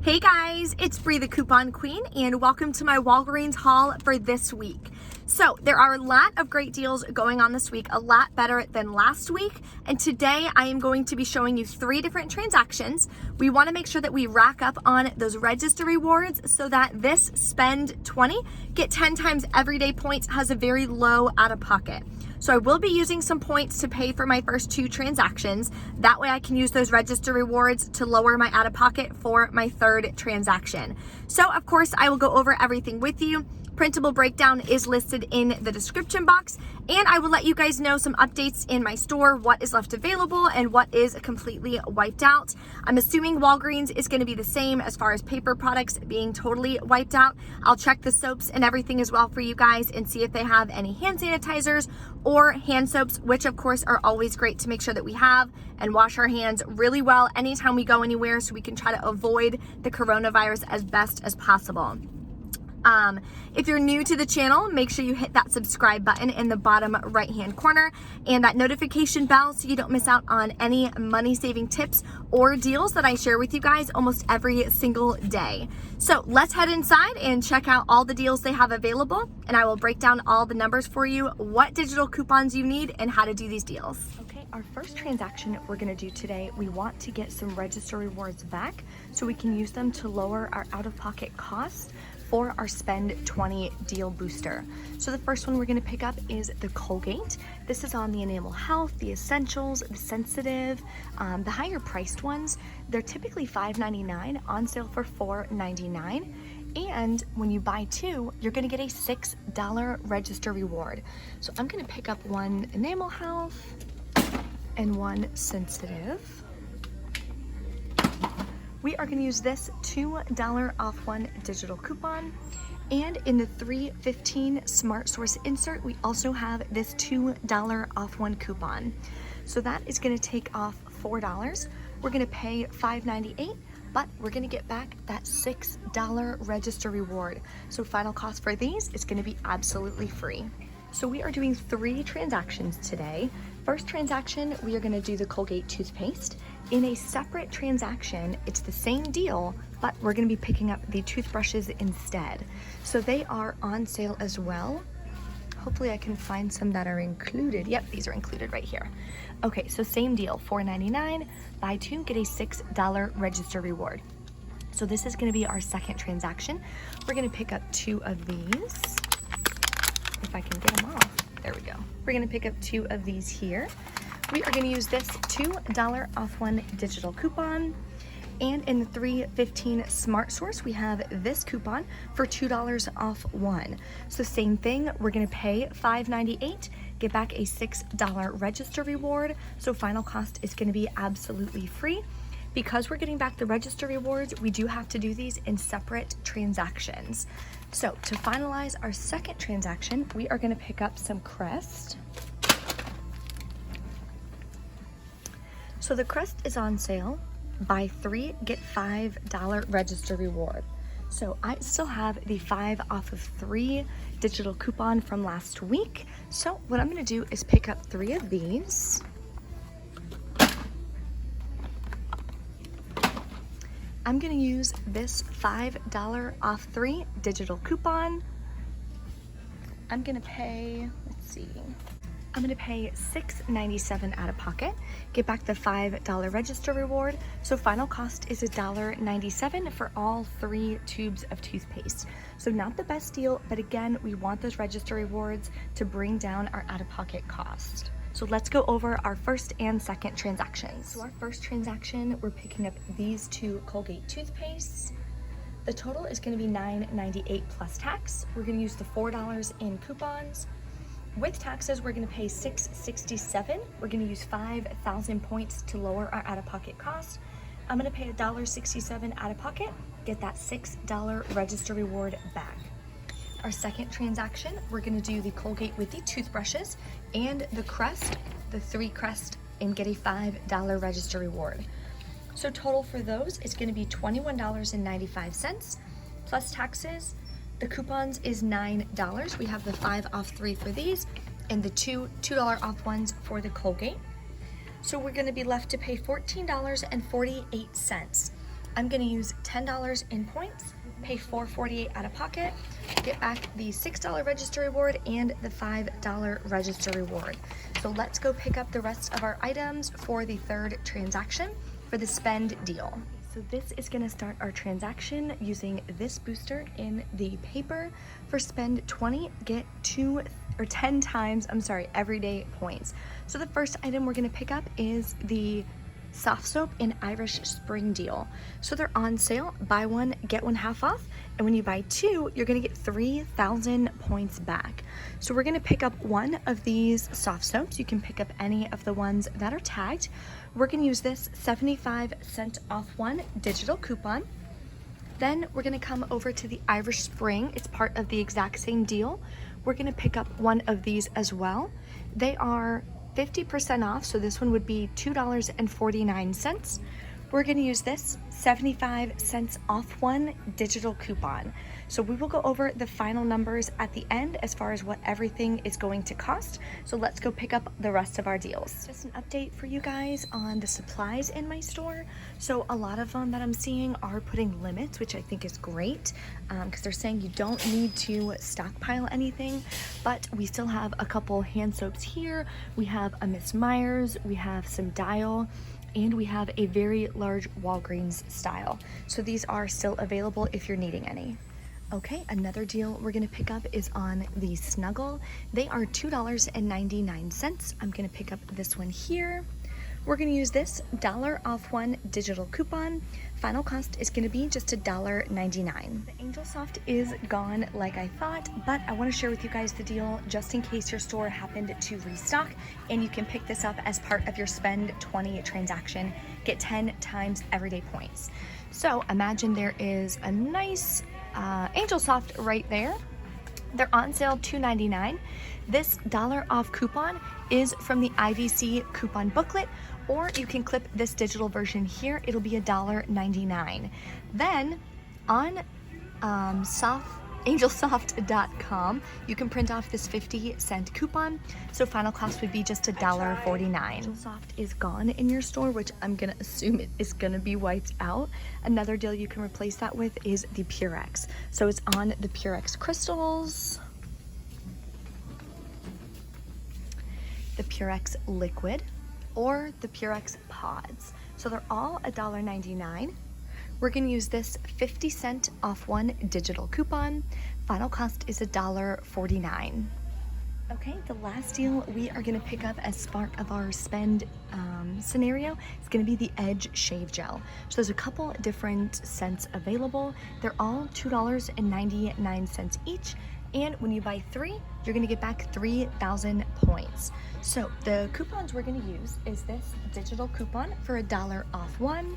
Hey guys, it's Bree the Coupon Queen and welcome to my Walgreens haul for this week. So there are a lot of great deals going on this week, a lot better than last week. And today I am going to be showing you 3 different transactions. We want to make sure that we rack up on those register rewards so that this spend 20, get 10 times everyday points has a very low out of pocket. So I will be using some points to pay for my first 2 transactions. That way I can use those register rewards to lower my out of pocket for my 3rd transaction. So of course I will go over everything with you. Printable Breakdown is listed in the description box, and I will let you guys know some updates in my store, what is left available and what is completely wiped out. I'm assuming Walgreens is going to be the same as far as paper products being totally wiped out. I'll check the soaps and everything as well for you guys and see if they have any hand sanitizers or hand soaps, which of course are always great to make sure that we have and wash our hands really well anytime we go anywhere so we can try to avoid the coronavirus as best as possible. If you're new to the channel, make sure you hit that subscribe button in the bottom right hand corner and that notification bell so you don't miss out on any money saving tips or deals that I share with you guys almost every single day. So let's head inside and check out all the deals they have available, and I will break down all the numbers for you, what digital coupons you need, and how to do these deals. Okay, our first transaction we're going to do today, we want to get some register rewards back so we can use them to lower our out-of-pocket costs for our spend 20 deal booster. So the first one we're going to pick up is the Colgate. This is on the enamel health, the essentials, the sensitive, the higher priced ones. They're typically $5.99, on sale for $4.99. And when you buy 2, you're going to get a $6 register reward. So I'm going to pick up one enamel health and one sensitive. We are going to use this $2 off 1 digital coupon, and in the 315 Smart Source insert we also have this $2 off 1 coupon. So that is going to take off $4. We're going to pay $5.98, but we're going to get back that $6 register reward. So final cost for these is going to be absolutely free. So we are doing 3 transactions today. First transaction, we are going to do the Colgate toothpaste. In a separate transaction, it's the same deal, but we're going to be picking up the toothbrushes instead. So they are on sale as well. Hopefully I can find some that are included. Yep, these are included right here. Okay, so same deal, $4.99. Buy 2, get a $6 register reward. So this is going to be our second transaction. We're going to pick up 2 of these. If I can get them off. There we go. We're going to pick up 2 of these here. We are going to use this $2 off 1 digital coupon. And in the 315 Smart Source, we have this coupon for $2 off 1. So same thing, we're going to pay $5.98, get back a $6 register reward. So final cost is going to be absolutely free. Because we're getting back the register rewards, we do have to do these in separate transactions. So to finalize our second transaction, we are going to pick up some Crest. So the Crest is on sale. Buy 3, get $5 register reward. So I still have the 5 off of 3 digital coupon from last week. So what I'm going to do is pick up 3 of these. I'm going to use this $5 off 3 digital coupon. I'm going to pay, let's see, I'm going to pay $6.97 out of pocket, get back the $5 register reward. So final cost is $1.97 for all 3 tubes of toothpaste. So not the best deal, but again, we want those register rewards to bring down our out-of-pocket cost. So let's go over our first and second transactions. So our first transaction, we're picking up these 2 Colgate toothpastes. The total is going to be $9.98 plus tax. We're going to use the $4 in coupons. With taxes, we're going to pay $6.67. We're going to use 5,000 points to lower our out-of-pocket cost. I'm going to pay $1.67 out of pocket, get that $6 register reward back. Our second transaction, we're going to do the Colgate with the toothbrushes and the Crest, the 3 Crest, and get a $5 register reward. So total for those is going to be $21.95 plus taxes. The coupons is $9. We have the 5 off 3 for these and the $2 off ones for the Colgate. So we're going to be left to pay $14.48. I'm gonna use $10 in points, pay $4.48 out of pocket, get back the $6 register reward and the $5 register reward. So let's go pick up the rest of our items for the third transaction for the spend deal. So this is gonna start our transaction using this booster in the paper. For spend 20, get 10 times, everyday points. So the first item we're gonna pick up is the soft soap in Irish Spring deal. So they're on sale, buy one, get one half off. And when you buy two, you're gonna get 3,000 points back. So we're gonna pick up one of these soft soaps. You can pick up any of the ones that are tagged. We're gonna use this 75% off one digital coupon. Then we're gonna come over to the Irish Spring. It's part of the exact same deal. We're gonna pick up one of these as well. They are 50% off, so this one would be $2.49. We're gonna use this 75 cents off one digital coupon. So we will go over the final numbers at the end as far as what everything is going to cost. So let's go pick up the rest of our deals. Just an update for you guys on the supplies in my store. So a lot of them that I'm seeing are putting limits, which I think is great, because they're saying you don't need to stockpile anything, but we still have a couple hand soaps here. We have a Miss Myers, we have some Dial, and we have a very large Walgreens style. So these are still available if you're needing any. Okay, another deal we're gonna pick up is on the Snuggle. They are $2.99. I'm gonna pick up this one here. We're gonna use this $1 off one digital coupon. Final cost is gonna be just $1.99. The Angel Soft is gone like I thought, but I wanna share with you guys the deal just in case your store happened to restock, and you can pick this up as part of your spend 20 transaction, get 10 times everyday points. So imagine there is a nice Angel Soft right there. They're on sale $2.99. This $1 off coupon is from the IVC coupon booklet, or you can clip this digital version here. It'll be $1.99. Then on angelsoft.com, you can print off this 50-cent coupon. So final cost would be just $1.49. Angel Soft is gone in your store, which I'm gonna assume it is gonna be wiped out. Another deal you can replace that with is the Purex. So it's on the Purex crystals, the Purex liquid, or the Purex pods. So they're all $1.99. We're gonna use this 50-cent off one digital coupon. Final cost is $1.49. Okay, the last deal we are gonna pick up as part of our spend scenario is gonna be the Edge Shave Gel. So there's a couple different scents available. They're all $2.99 each. And when you buy three, you're gonna get back 3,000 points. So the coupons we're gonna use is this digital coupon for $1 off one.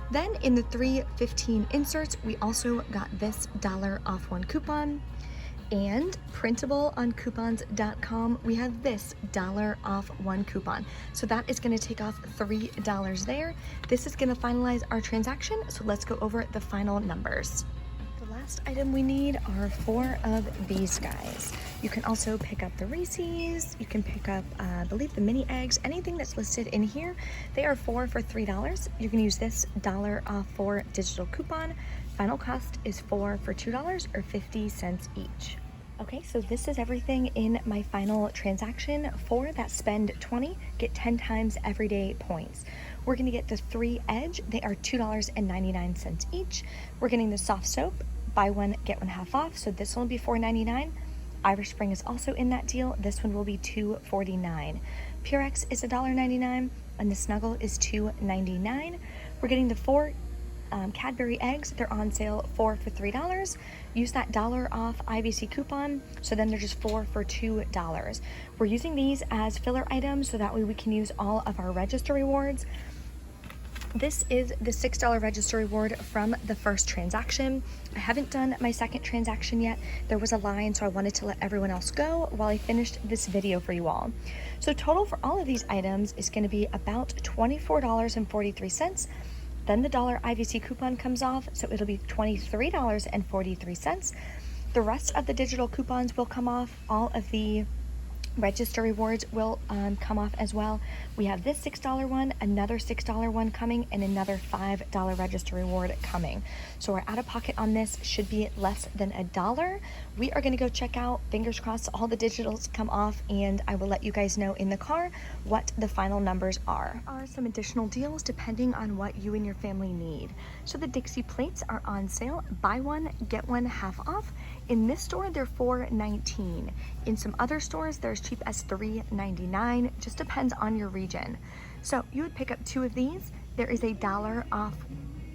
Then in the 315 inserts, we also got this $1 off one coupon. And printable on coupons.com, we have this $1 off one coupon. So that is gonna take off $3 there. This is gonna finalize our transaction, so let's go over the final numbers. The last item we need are 4 of these guys. You can also pick up the Reese's, you can pick up, I believe the mini eggs, anything that's listed in here. They are 4 for $3. You can use this $1 off 4 digital coupon. Final cost is 4 for $2 or 50 cents each. Okay, so this is everything in my final transaction for that spend 20, get 10 times everyday points. We're gonna get the 3 Edge, they are $2.99 each. We're getting the soft soap, buy one, get one half off, so this one will be $4.99. Irish Spring is also in that deal. This one will be $2.49. Purex is $1.99, and the Snuggle is $2.99. We're getting the 4 Cadbury eggs. They're on sale 4 for $3. Use that $1 off IVC coupon, so then they're just 4 for $2. We're using these as filler items, so that way we can use all of our register rewards. This is the $6 register reward from the first transaction. I haven't done my second transaction yet. There was a line, so I wanted to let everyone else go while I finished this video for you all. So total for all of these items is going to be about $24.43. Then the $1 IVC coupon comes off, so it'll be $23.43. The rest of the digital coupons will come off. All of the register rewards will come off as well. We have this $6 one, another $6 one coming, and another $5 register reward coming. So our out-of-pocket on this should be less than $1. We are going to go check out, fingers crossed all the digitals come off, and I will let you guys know in the car what the final numbers are. There are some additional deals depending on what you and your family need. So the Dixie plates are on sale, buy one get one half off. In this store they're $4.19. In some other stores they're as cheap as $3.99. Just depends on your region. So you would pick up 2 of these. There is a $1 off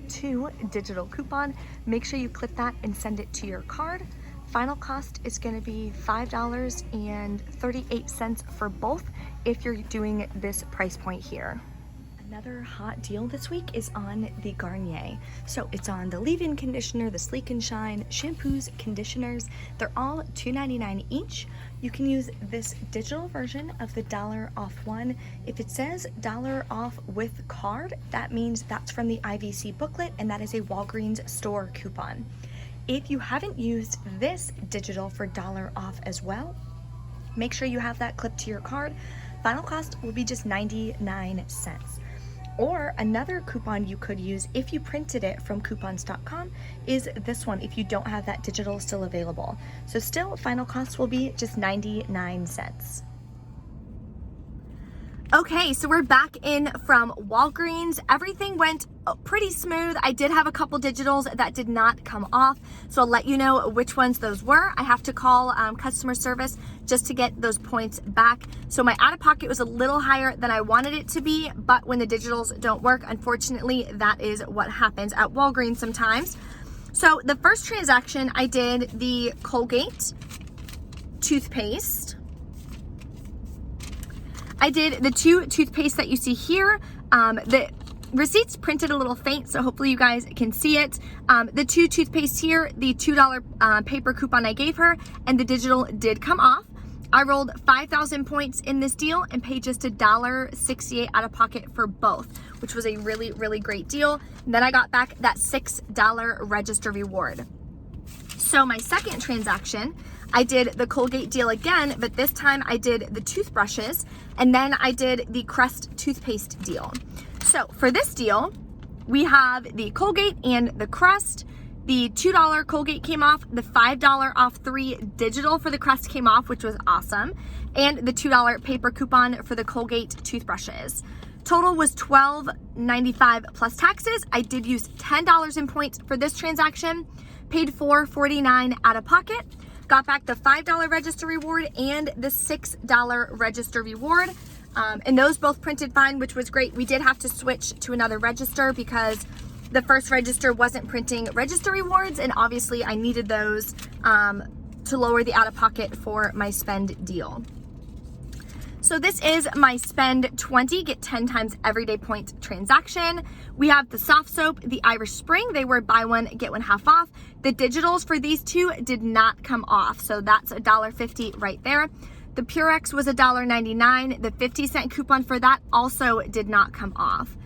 2 digital coupon. Make sure you clip that and send it to your card. Final cost is going to be $5.38 for both if you're doing this price point here. Another hot deal this week is on the Garnier. So it's on the leave-in conditioner, the Sleek and Shine, shampoos, conditioners. They're all $2.99 each. You can use this digital version of the $1 off one. If it says $1 off with card, that means that's from the IVC booklet, and that is a Walgreens store coupon. If you haven't used this digital for $1 off as well, make sure you have that clipped to your card. Final cost will be just 99 cents. Or another coupon you could use if you printed it from coupons.com is this one if you don't have that digital still available. So still, final cost will be just 99 cents. Okay, so we're back in from Walgreens. Everything went pretty smooth. I did have a couple digitals that did not come off, so I'll let you know which ones those were. I have to call customer service just to get those points back. So my out-of-pocket was a little higher than I wanted it to be, but when the digitals don't work, unfortunately, that is what happens at Walgreens sometimes. So the first transaction, I did the Colgate toothpaste. I did the 2 toothpaste that you see here. The receipt's printed a little faint, so hopefully you guys can see it. The 2 toothpaste here, the $2 paper coupon I gave her, and the digital did come off. I rolled 5,000 points in this deal and paid just $1.68 out of pocket for both, which was a really, really great deal. And then I got back that $6 register reward. So my second transaction, I did the Colgate deal again, but this time I did the toothbrushes, and then I did the Crest toothpaste deal. So for this deal, we have the Colgate and the Crest. The $2 Colgate came off, the $5 off 3 digital for the Crest came off, which was awesome, and the $2 paper coupon for the Colgate toothbrushes. Total was $12.95 plus taxes. I did use $10 in points for this transaction, paid $4.49 out of pocket. Got back the $5 register reward and the $6 register reward. And those both printed fine, which was great. We did have to switch to another register because the first register wasn't printing register rewards, and obviously I needed those to lower the out-of-pocket for my spend deal. So this is my spend 20, get 10 times everyday point transaction. We have the soft soap, the Irish Spring. They were buy one, get one half off. The digitals for these 2 did not come off. So that's $1.50 right there. The Purex was $1.99. The 50-cent coupon for that also did not come off.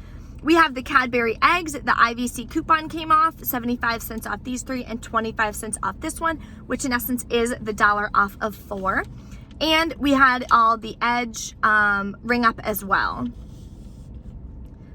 We have the Cadbury eggs. The IVC coupon came off, 75 cents off these 3 and 25 cents off this one, which in essence is the $1 off of 4. And we had all the Edge ring up as well.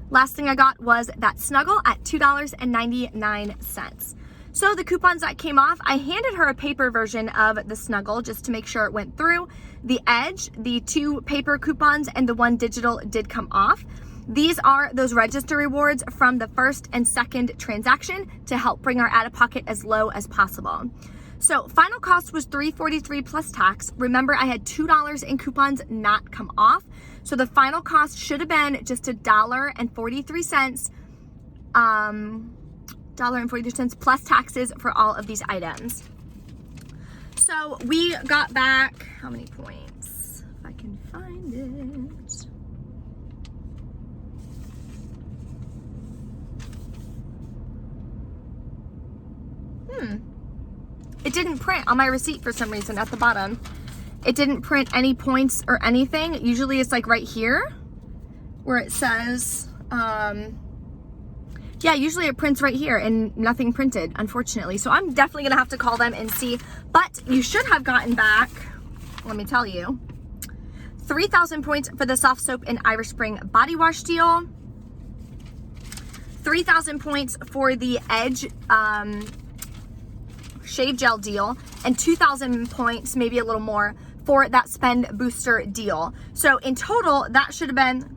Last thing I got was that Snuggle at $2.99. So the coupons that came off, I handed her a paper version of the Snuggle just to make sure it went through. The Edge, the 2 paper coupons, and the 1 digital did come off. These are those register rewards from the first and second transaction to help bring our out-of-pocket as low as possible. So final cost was $3.43 plus tax. Remember, I had $2 in coupons not come off. So the final cost should have been just $1.43, $1.43 plus taxes for all of these items. So we got back, how many points? If I can find it. It didn't print on my receipt for some reason at the bottom. It didn't print any points or anything. Usually it's like right here where it says, yeah, usually it prints right here and nothing printed, unfortunately. So I'm definitely gonna have to call them and see, but you should have gotten back, let me tell you, 3,000 points for the soft soap and Irish Spring body wash deal. 3,000 points for the Edge shave gel deal, and 2,000 points, maybe a little more, for that spend booster deal. So in total, that should have been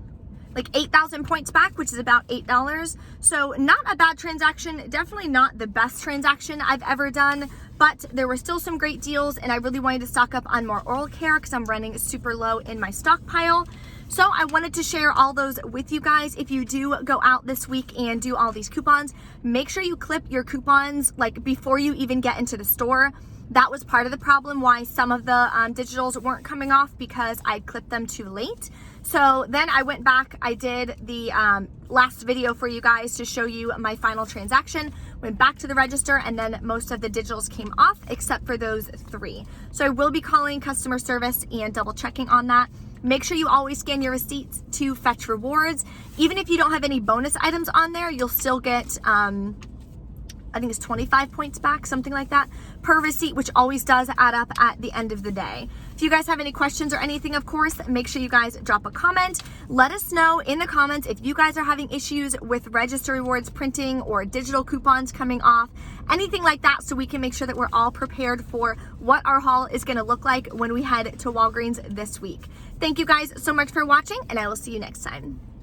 like 8,000 points back, which is about $8. So not a bad transaction, definitely not the best transaction I've ever done, but there were still some great deals, and I really wanted to stock up on more oral care because I'm running super low in my stockpile. So I wanted to share all those with you guys. If you do go out this week and do all these coupons, make sure you clip your coupons like before you even get into the store. That was part of the problem why some of the digitals weren't coming off, because I clipped them too late. So then I went back, I did the last video for you guys to show you my final transaction, went back to the register, and then most of the digitals came off except for those 3. So I will be calling customer service and double checking on that. Make sure you always scan your receipts to fetch rewards. Even if you don't have any bonus items on there, you'll still get I think it's 25 points back, something like that, per receipt, which always does add up at the end of the day. If you guys have any questions or anything, of course, make sure you guys drop a comment. Let us know in the comments if you guys are having issues with register rewards printing or digital coupons coming off, anything like that, so we can make sure that we're all prepared for what our haul is going to look like when we head to Walgreens this week. Thank you guys so much for watching, and I will see you next time.